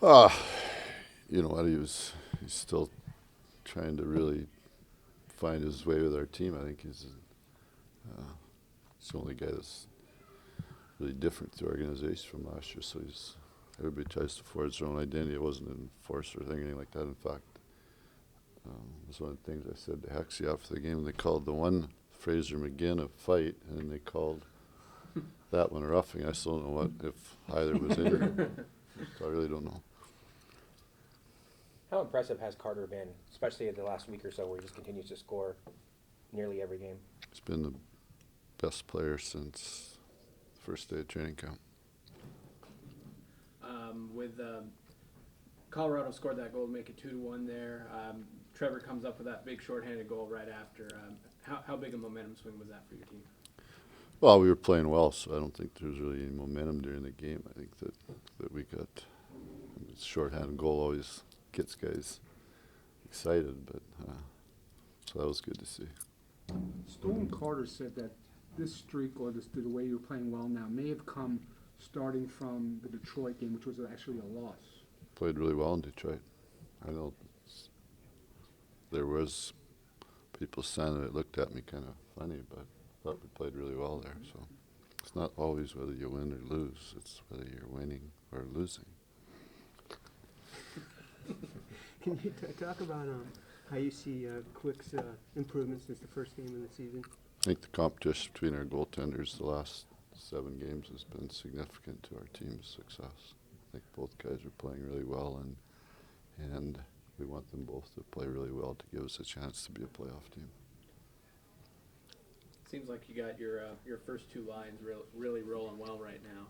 Ah, you know what? He's still trying to really find his way with our team. I think uh, he's the only guy that's really different to the organization from last year. So everybody tries to forge their own identity. It wasn't enforced or anything like that. In fact, it was one of the things I said to Hexie after the game. They called the one Fraser McGinn a fight, and then they called that one a roughing. I still don't know what if either was injured. So I really don't know. How impressive has Carter been, especially in the last week or so, where he just continues to score nearly every game? He's been the best player since the first day of training camp. With Colorado scored that goal to make it 2-1 there. Trevor comes up with that big shorthanded goal right after. How big a momentum swing was that for your team? Well, we were playing well, so I don't think there was really any momentum during the game. I think that we got shorthanded goal always gets guys excited, but so that was good to see. Stone Carter said that this streak, or the way you're playing well now, may have come starting from the Detroit game, which was actually a loss. Played really well in Detroit. I know there was people saying that looked at me kind of funny, but I thought we played really well there. So it's not always whether you win or lose; it's whether you're winning or losing. Can you talk about how you see Quick's improvement since the first game of the season? I think the competition between our goaltenders the last 7 games has been significant to our team's success. I think both guys are playing really well, and we want them both to play really well to give us a chance to be a playoff team. Seems like you got your first two lines really rolling well right now.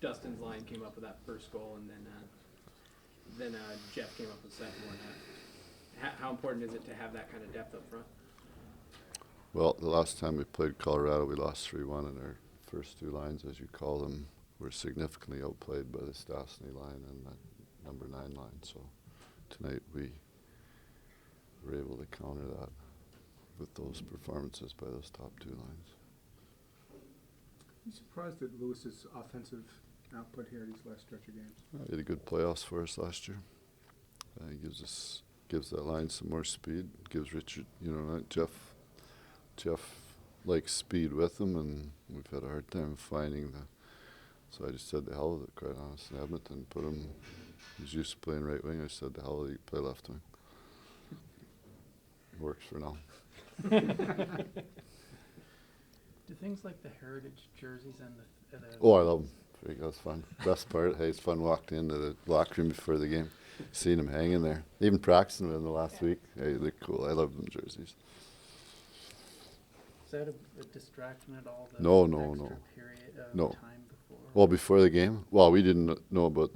Dustin's line came up with that first goal, and then Jeff came up with the second one. How important is it to have that kind of depth up front? Well, the last time we played Colorado, we lost 3-1, and our first 2 lines, as you call them, were significantly outplayed by the Stastny line and the number 9 line. So tonight we were able to counter that with those performances by those top 2 lines. I'm surprised at Lewis's offensive output here these last stretch of games. He had a good playoffs for us last year. He gives that line some more speed. Gives Richard, Jeff likes speed with him, and we've had a hard time finding the. So I just said the hell with it, quite honestly. Edmonton put him. He's used to playing right wing. I said the hell with it, he can play left wing. Works for now. Do things like the heritage jerseys and the Oh, I love him. That's fun. Best part, hey, it's fun walking into the locker room before the game, seeing him hanging there. Even practicing with him the last week. Hey, they're cool. I love them jerseys. is that a distraction at all? The No. extra period of No. time before? Well, before the game, we didn't know about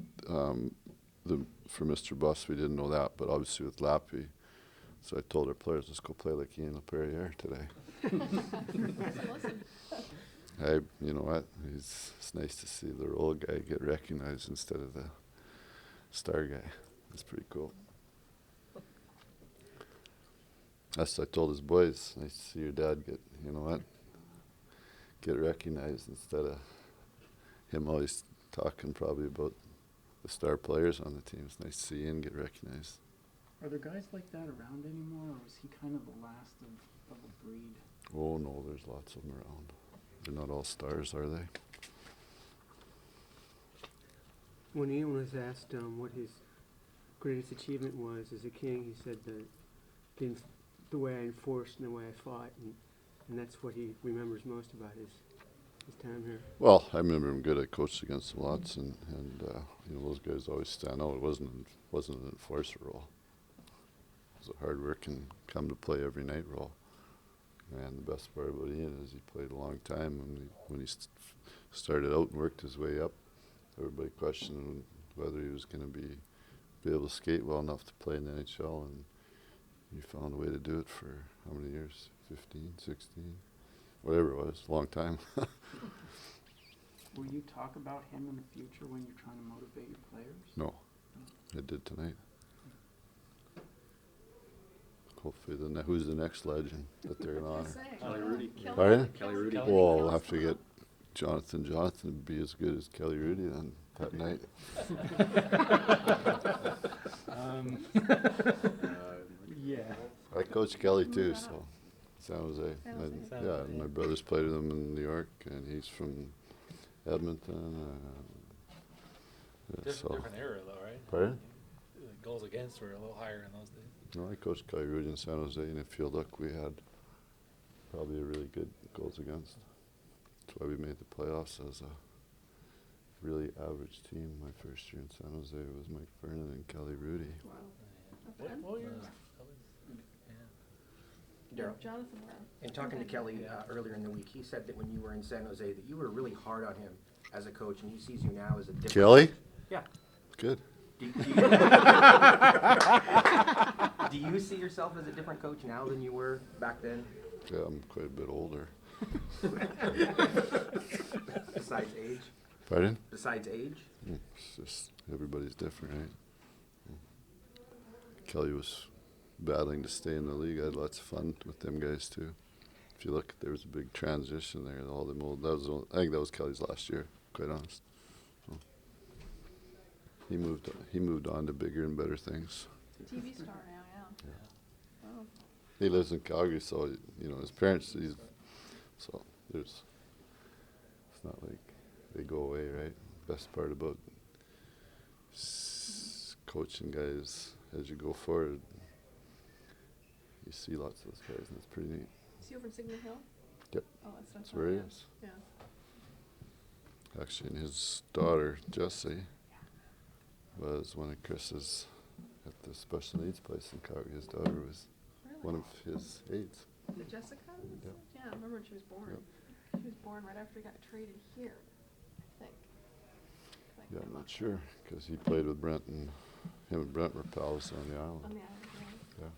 for Mr. Buss, we didn't know that, but obviously with Lappy, so I told our players, let's go play like Ian Laperriere today. You know what? It's nice to see the role guy get recognized instead of the star guy. That's pretty cool. That's what I told his boys. Nice to see your dad get recognized instead of him always talking probably about the star players on the team. It's nice to see Ian get recognized. Are there guys like that around anymore, or was he kind of the last of a breed? Oh no, there's lots of them around. They're not all stars, are they? When Ian was asked what his greatest achievement was as a King, he said that the way I enforced and the way I fought, and that's what he remembers most about his time here. Well, I remember him good. I coached against him lots, and those guys always stand out. It wasn't an enforcer role. It was a hard working, come to play every night role. And the best part about Ian is he played a long time. And when he started out and worked his way up, everybody questioned whether he was going to be able to skate well enough to play in the NHL, and he found a way to do it for how many years? 15, 16, whatever it was, a long time. Will you talk about him in the future when you're trying to motivate your players? No, I did tonight. Hopefully, who's the next legend that they're going to honor? Kelly Hrudey. Pardon? Kelly Hrudey. Well, we'll have to get Jonathan to be as good as Kelly Hrudey then. that night. Yeah. I coached Kelly too, so San Jose. San Jose. And, yeah, and my brother's played with him in New York, and he's from Edmonton. So. Different era though, right? Pardon? The goals against were a little higher in those days. No, I coached Hrudey in San Jose, and if you look, we had probably a really good goals against. That's why we made the playoffs as a really average team. My first year in San Jose was Mike Vernon and Kelly Hrudey. Wow. What year was that? Darryl, Jonathan Brown. in talking to Kelly earlier in the week, he said that when you were in San Jose, that you were really hard on him as a coach, and he sees you now as a different. Kelly? Yeah. Good. Do you see yourself as a different coach now than you were back then? Yeah, I'm quite a bit older. Besides age? Pardon? Besides age? It's just everybody's different, right? Kelly was battling to stay in the league. I had lots of fun with them guys too. If you look, there was a big transition there. All them old. I think that was Kelly's last year. Quite honest. So he moved on to bigger and better things. TV star now, yeah. Oh. He lives in Calgary, so his parents. So it's not like they go away, right? Best part about coaching guys as you go forward, you see lots of those guys, and it's pretty neat. Is he over in Signal Hill? Yep. Oh, That's where he is. Yeah. Actually, and his daughter Jessie was one of Chris's at the special needs place in Calgary. His daughter was Really? one of his aides. The Jessica? Yep. Yeah, I remember when she was born. Yep. She was born right after he got traded here, I think. Like, Yeah, I'm not sure because he played with Brent, and him and Brent were pals on the island. On the island, yeah. Yeah.